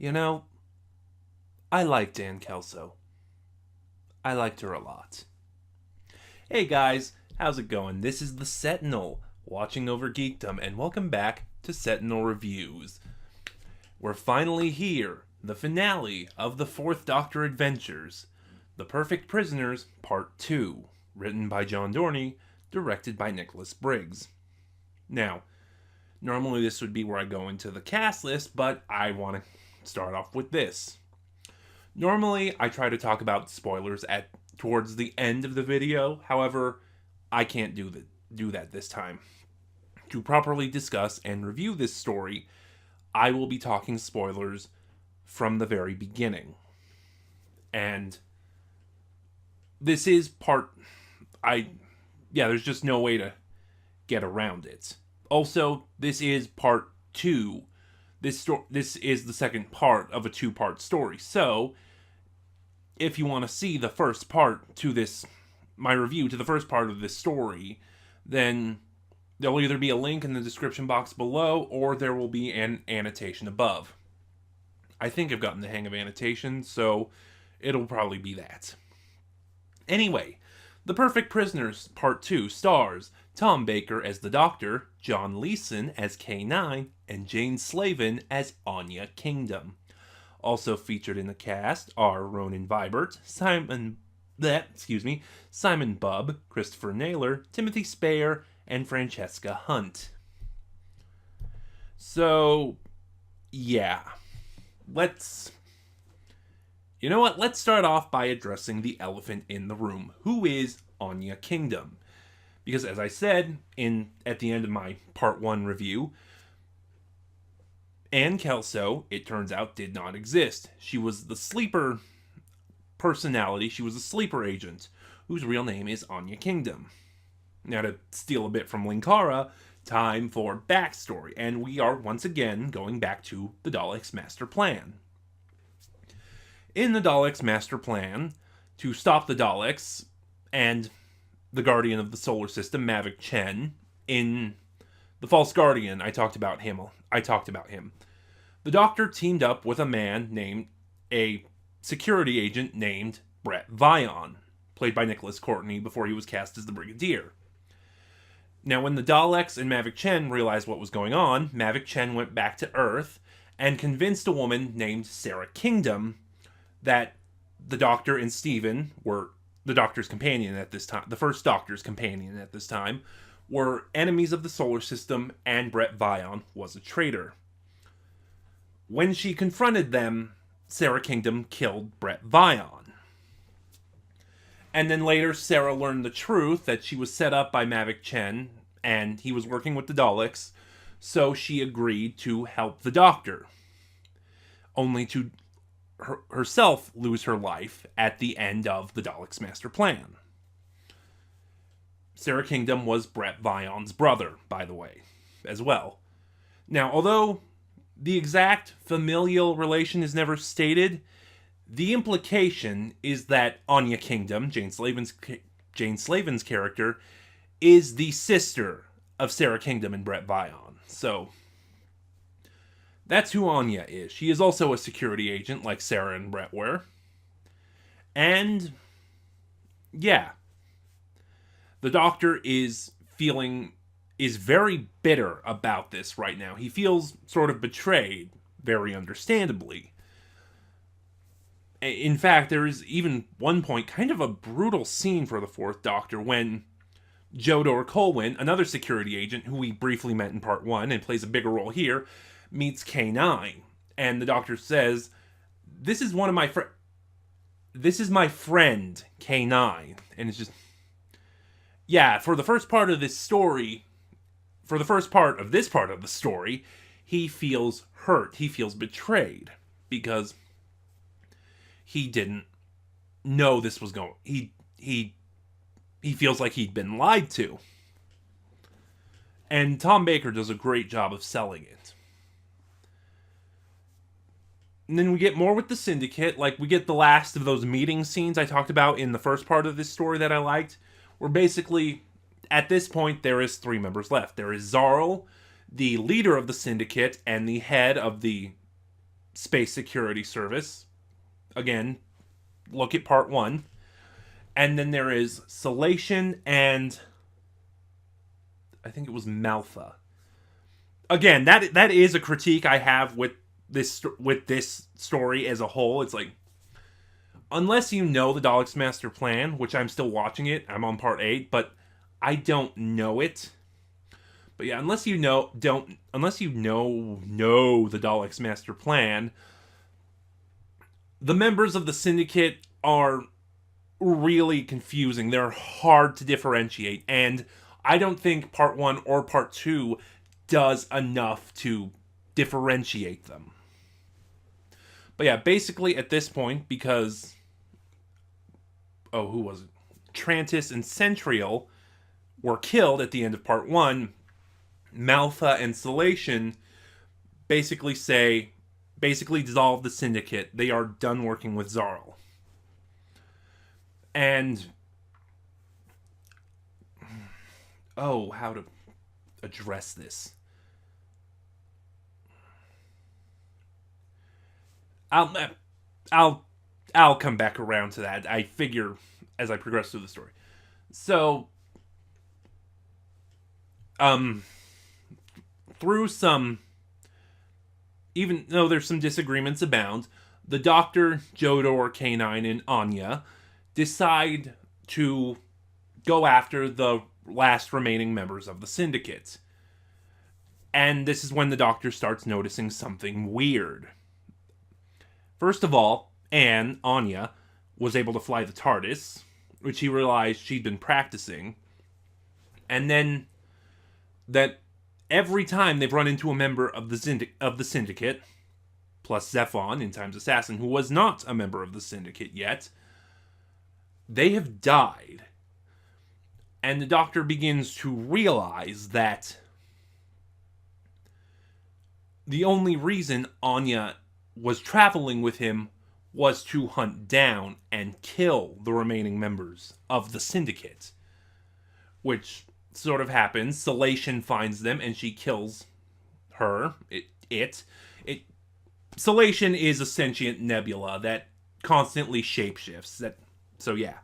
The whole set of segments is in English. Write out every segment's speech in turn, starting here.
You know, I liked Ann Kelso. I liked her a lot. Hey guys, how's it going? This is the Sentinel, watching over geekdom, and welcome back to Sentinel Reviews. We're finally here, the finale of the Fourth Doctor Adventures, The Perfect Prisoners, Part 2, written by John Dorney, directed by Nicholas Briggs. Now, normally this would be where I go into the cast list, but I want to start off with this. Normally, I try to talk about spoilers towards the end of the video. However, I can't do that this time. To properly discuss and review this story, I will be talking spoilers from the very beginning. And this is there's just no way to get around it. Also, this is part 2. This is the second part of a 2-part story. So, if you want to see the first part to this, my review to the first part of this story, then there'll either be a link in the description box below, or there will be an annotation above. I think I've gotten the hang of annotations, so it'll probably be that. Anyway, The Perfect Prisoners Part 2 stars Tom Baker as the Doctor, John Leeson as K9, and Jane Slavin as Anya Kingdom. Also featured in the cast are Ronan Vibert, Simon Bubb, Christopher Naylor, Timothy Speyer, and Francesca Hunt. So, yeah. Let's start off by addressing the elephant in the room. Who is Anya Kingdom? Because as I said at the end of my Part 1 review, Ann Kelso, it turns out, did not exist. She was the sleeper personality. She was a sleeper agent, whose real name is Anya Kingdom. Now, to steal a bit from Linkara, time for backstory. And we are once again going back to the Daleks' master plan. In the Daleks' master plan, to stop the Daleks and the Guardian of the Solar System, Mavic Chen, in The False Guardian, I talked about him. The Doctor teamed up with a security agent named Brett Vion, played by Nicholas Courtney before he was cast as the Brigadier. Now, when the Daleks and Mavic Chen realized what was going on, Mavic Chen went back to Earth and convinced a woman named Sarah Kingdom that the Doctor and Steven were the Doctor's companion at this time, the first Doctor's companion at this time, were enemies of the solar system, and Brett Vion was a traitor. When she confronted them, Sarah Kingdom killed Brett Vion. And then later, Sarah learned the truth that she was set up by Mavic Chen, and he was working with the Daleks, so she agreed to help the Doctor, only to herself lose her life at the end of the Daleks' master plan. Sarah Kingdom was Brett Vion's brother, by the way, as well. Now, although the exact familial relation is never stated, the implication is that Anya Kingdom, Jane Slavin's character, is the sister of Sarah Kingdom and Brett Vion. So, that's who Anya is. She is also a security agent, like Sarah and Brett were. And, yeah. The Doctor is very bitter about this right now. He feels sort of betrayed, very understandably. In fact, there is even one point, kind of a brutal scene for the Fourth Doctor, when Jodor Colwyn, another security agent who we briefly met in Part 1 and plays a bigger role here, meets K9. And the Doctor says, this is my friend, K9. And it's just, yeah, for the first part of this story, he feels hurt. He feels betrayed because he didn't know this was going. He feels like he'd been lied to. And Tom Baker does a great job of selling it. And then we get more with the Syndicate. Like, we get the last of those meeting scenes I talked about in the first part of this story that I liked. Where basically, at this point, there is 3 members left. There is Zarl, the leader of the Syndicate, and the head of the space security service. Again, look at part 1. And then there is Salation and I think it was Malfa. Again, that is a critique I have with this story as a whole. It's like, unless you know the Daleks' master plan, which I'm still watching it, I'm on part 8, but I don't know it. But yeah, unless you know the Daleks' master plan, the members of the Syndicate are really confusing. They're hard to differentiate, and I don't think part 1 or part 2 does enough to differentiate them. But yeah, basically at this point, because who was it? Trantis and Centrial were killed at the end of part 1. Malfa and Salation basically dissolve the Syndicate. They are done working with Zarl. And how to address this? I'll come back around to that. I figure as I progress through the story. So, through some, even though there's some disagreements abound, the Doctor, Jodor, K9, and Anya decide to go after the last remaining members of the Syndicate. And this is when the Doctor starts noticing something weird. First of all, Anya, was able to fly the TARDIS, which he realized she'd been practicing. And then that every time they've run into a member of the Syndicate, plus Zephon, in Time's Assassin, who was not a member of the Syndicate yet, they have died. And the Doctor begins to realize that the only reason Anya was traveling with him was to hunt down and kill the remaining members of the Syndicate. Which sort of happens. Salation finds them and she kills her. Salation is a sentient nebula that constantly shapeshifts. So yeah.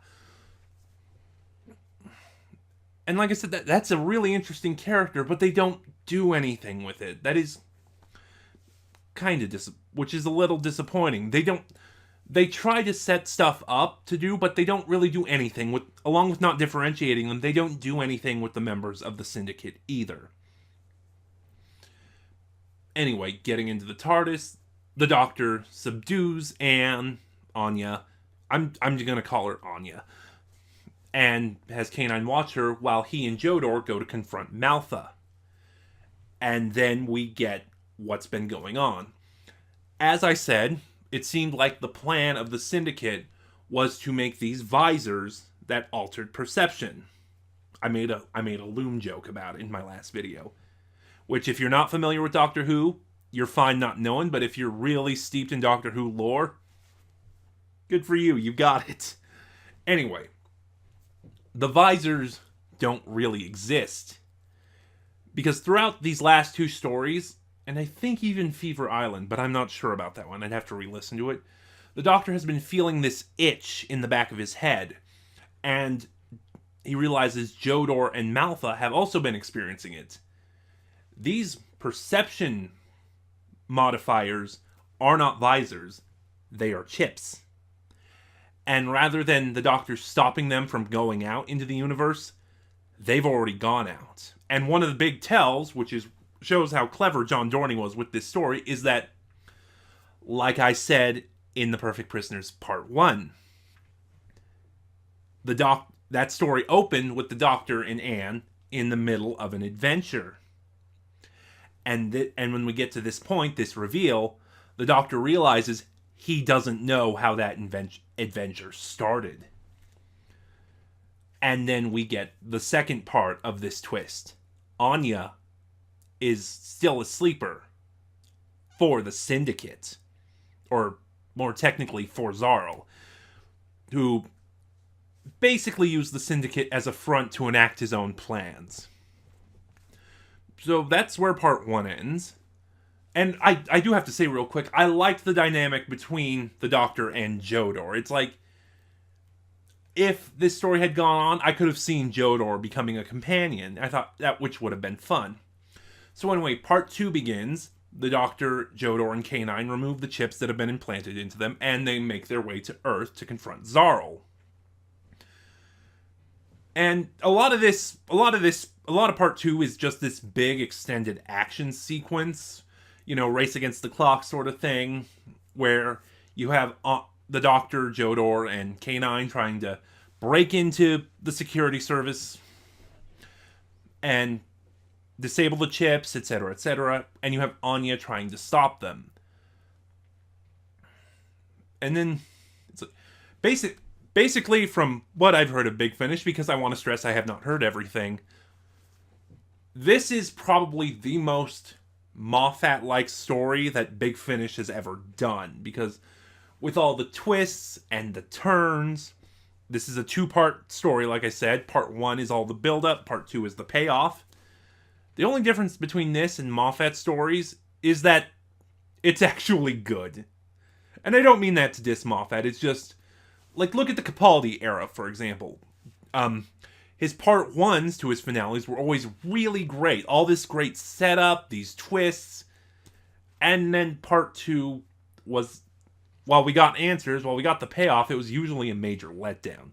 And like I said, that's a really interesting character, but they don't do anything with it. That is kind of which is a little disappointing. They try to set stuff up to do, but they don't really do anything with, along with not differentiating them, they don't do anything with the members of the Syndicate either. Anyway, getting into the TARDIS, the Doctor subdues Anya. I'm gonna call her Anya. And has K9 watch her while he and Jodor go to confront Malfa. And then we get what's been going on. As I said, it seemed like the plan of the Syndicate was to make these visors that altered perception. I made a loom joke about it in my last video. Which, if you're not familiar with Doctor Who, you're fine not knowing, but if you're really steeped in Doctor Who lore, good for you, you got it. Anyway, the visors don't really exist. Because throughout these last two stories, and I think even Fever Island, but I'm not sure about that one, I'd have to re-listen to it, the Doctor has been feeling this itch in the back of his head, and he realizes Jodor and Malfa have also been experiencing it. These perception modifiers are not visors, they are chips. And rather than the Doctor stopping them from going out into the universe, they've already gone out. And one of the big tells, which shows how clever John Dorney was with this story, is that, like I said in The Perfect Prisoners Part 1, that story opened with the Doctor and Anne in the middle of an adventure. And when we get to this point, this reveal, the Doctor realizes he doesn't know how that adventure started. And then we get the second part of this twist. Anya is still a sleeper for the Syndicate. Or, more technically, for Zarl. Who basically used the Syndicate as a front to enact his own plans. So that's where part 1 ends. And I do have to say real quick, I liked the dynamic between the Doctor and Jodor. It's like, if this story had gone on, I could have seen Jodor becoming a companion. I thought that which would have been fun. So anyway, part 2 begins. The Doctor, Jodor, and K9 remove the chips that have been implanted into them, and they make their way to Earth to confront Zarl. And a lot of part 2 is just this big extended action sequence, race against the clock sort of thing, where you have the Doctor, Jodor, and K9 trying to break into the security service and disable the chips, etc., etc., and you have Anya trying to stop them. And then, it's basically, from what I've heard of Big Finish, because I want to stress I have not heard everything, this is probably the most Moffat-like story that Big Finish has ever done, because with all the twists and the turns, this is a 2-part story, like I said. Part 1 is all the build-up, part 2 is the payoff. The only difference between this and Moffat stories is that it's actually good. And I don't mean that to diss Moffat, it's just, like, look at the Capaldi era, for example. His part 1s to his finales were always really great. All this great setup, these twists. And then part 2 was, while we got answers, while we got the payoff, it was usually a major letdown.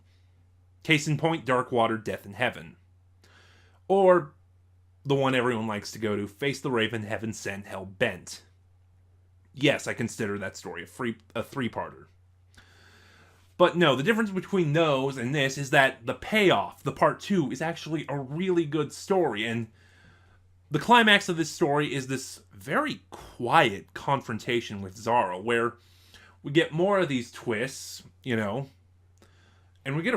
Case in point, Dark Water, Death in Heaven. Or the one everyone likes to go to, Face the Raven, Heaven Sent, Hell Bent. Yes, I consider that story a 3-parter. But no, the difference between those and this is that the payoff, the part 2, is actually a really good story. And the climax of this story is this very quiet confrontation with Zarl, where we get more of these twists, and we get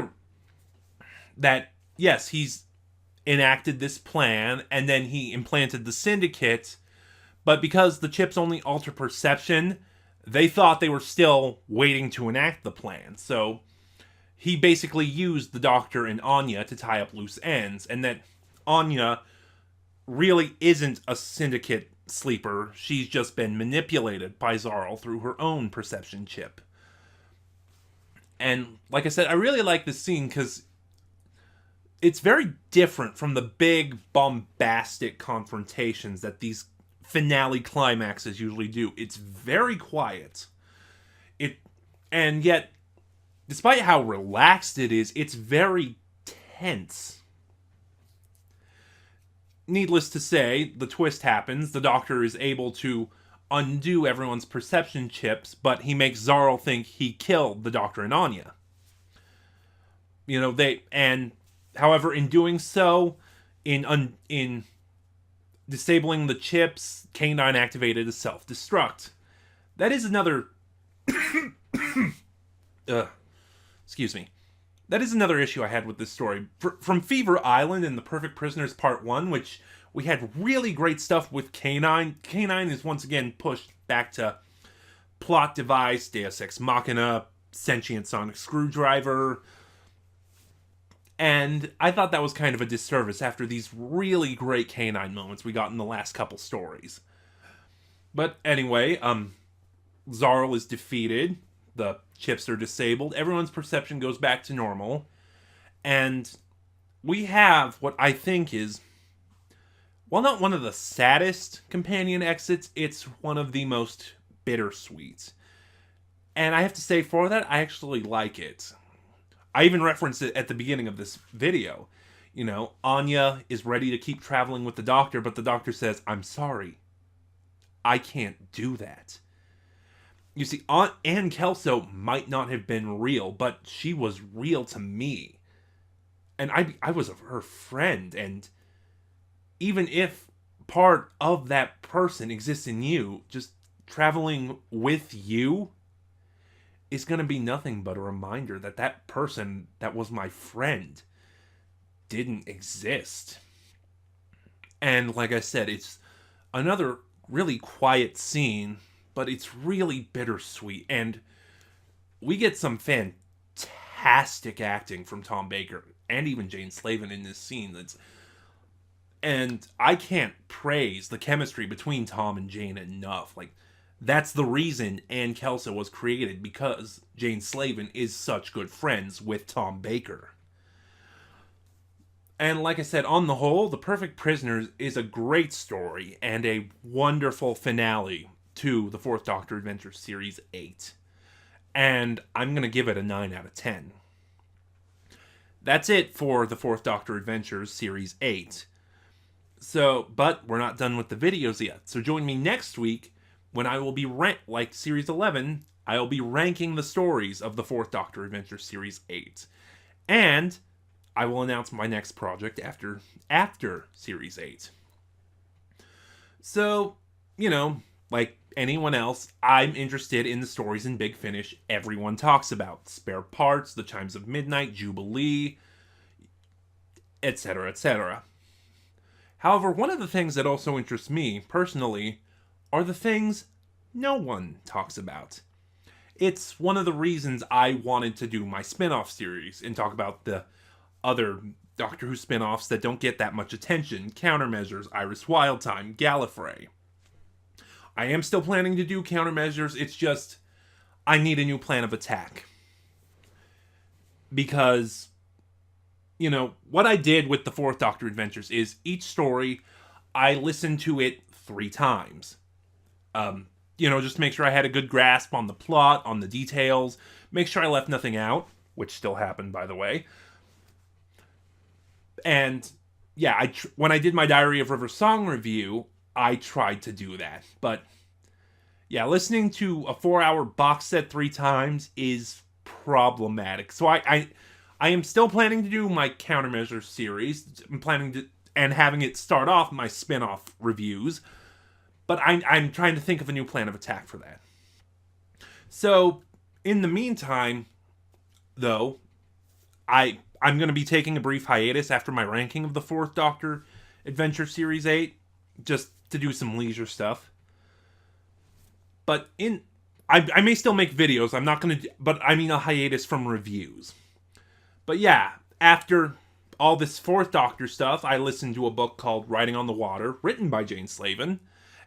that, yes, he's enacted this plan, and then he implanted the syndicate, but because the chips only alter perception, they thought they were still waiting to enact the plan. So he basically used the Doctor and Anya to tie up loose ends, and that Anya really isn't a syndicate sleeper. She's just been manipulated by Zarl through her own perception chip. And like I said, I really like this scene because it's very different from the big bombastic confrontations that these finale climaxes usually do. It's very quiet. And yet, despite how relaxed it is, it's very tense. Needless to say, the twist happens. The Doctor is able to undo everyone's perception chips, but he makes Zarl think he killed the Doctor and Anya. However, in doing so, in disabling the chips, K9 activated a self-destruct. That is another... excuse me. That is another issue I had with this story. From Fever Island and The Perfect Prisoners Part 1, which we had really great stuff with K9. K9 is once again pushed back to plot device, Deus Ex Machina, sentient sonic screwdriver. And I thought that was kind of a disservice after these really great K9 moments we got in the last couple stories. But anyway, Zarl is defeated. The chips are disabled. Everyone's perception goes back to normal. And we have what I think is, well, not one of the saddest companion exits, it's one of the most bittersweet. And I have to say, for that, I actually like it. I even referenced it at the beginning of this video. Anya is ready to keep traveling with the Doctor, but the Doctor says, "I'm sorry. I can't do that." You see, Ann Kelso might not have been real, but she was real to me. And I was her friend, and even if part of that person exists in you, just traveling with you is going to be nothing but a reminder that that person that was my friend didn't exist. And like I said, it's another really quiet scene, but it's really bittersweet. And we get some fantastic acting from Tom Baker and even Jane Slavin in this scene. And I can't praise the chemistry between Tom and Jane enough. Like, that's the reason Ann Kelso was created, because Jane Slavin is such good friends with Tom Baker. And like I said, on the whole, The Perfect Prisoners is a great story and a wonderful finale to the Fourth Doctor Adventure Series 8. And I'm going to give it a 9 out of 10. That's it for the Fourth Doctor Adventures Series 8. But we're not done with the videos yet. So join me next week when I will be, like Series 11, I will be ranking the stories of the Fourth Doctor Adventure Series 8. And I will announce my next project after Series 8. So, like anyone else, I'm interested in the stories in Big Finish everyone talks about. Spare Parts, The Chimes of Midnight, Jubilee, etc., etc. However, one of the things that also interests me, personally, are the things no one talks about. It's one of the reasons I wanted to do my spin-off series and talk about the other Doctor Who spin-offs that don't get that much attention. Countermeasures, Iris Wildtime, Gallifrey. I am still planning to do Countermeasures, it's just I need a new plan of attack. Because, what I did with the Fourth Doctor Adventures is each story, I listened to it 3 times. Just to make sure I had a good grasp on the plot, on the details, make sure I left nothing out, which still happened, by the way. And, yeah, when I did my Diary of River Song review, I tried to do that. But, yeah, listening to a 4-hour box set 3 times is problematic. So I am still planning to do my Countermeasures series. I'm planning to, and having it start off my spin-off reviews. But I'm trying to think of a new plan of attack for that. So, in the meantime, though, I'm going to be taking a brief hiatus after my ranking of the Fourth Doctor Adventure Series 8, just to do some leisure stuff. But I may still make videos. I'm not going to, but I mean a hiatus from reviews. But yeah, after all this Fourth Doctor stuff, I listened to a book called Writing on the Water, written by Jane Slavin,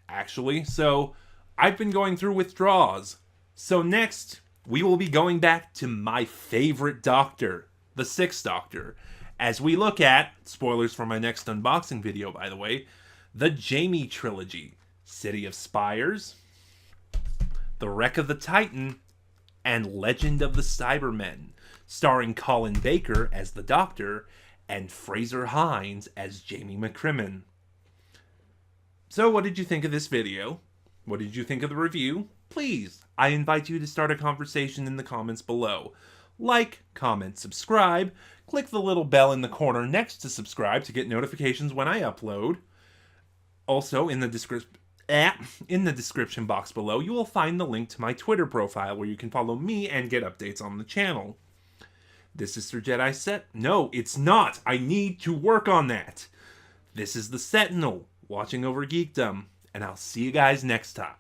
actually. So I've been going through withdrawals. So next, we will be going back to my favorite Doctor, the Sixth Doctor, as we look at, spoilers for my next unboxing video, by the way, the Jamie trilogy, City of Spires, The Wreck of the Titan, and Legend of the Cybermen, starring Colin Baker as the Doctor and Fraser Hines as Jamie McCrimmon. So what did you think of this video? What did you think of the review? Please, I invite you to start a conversation in the comments below. Like, comment, subscribe, click the little bell in the corner next to subscribe to get notifications when I upload. Also, in the description box below, you will find the link to my Twitter profile where you can follow me and get updates on the channel. This is Sir Jedi Set. No, it's not. I need to work on that. This is the Sentinel, watching over geekdom, and I'll see you guys next time.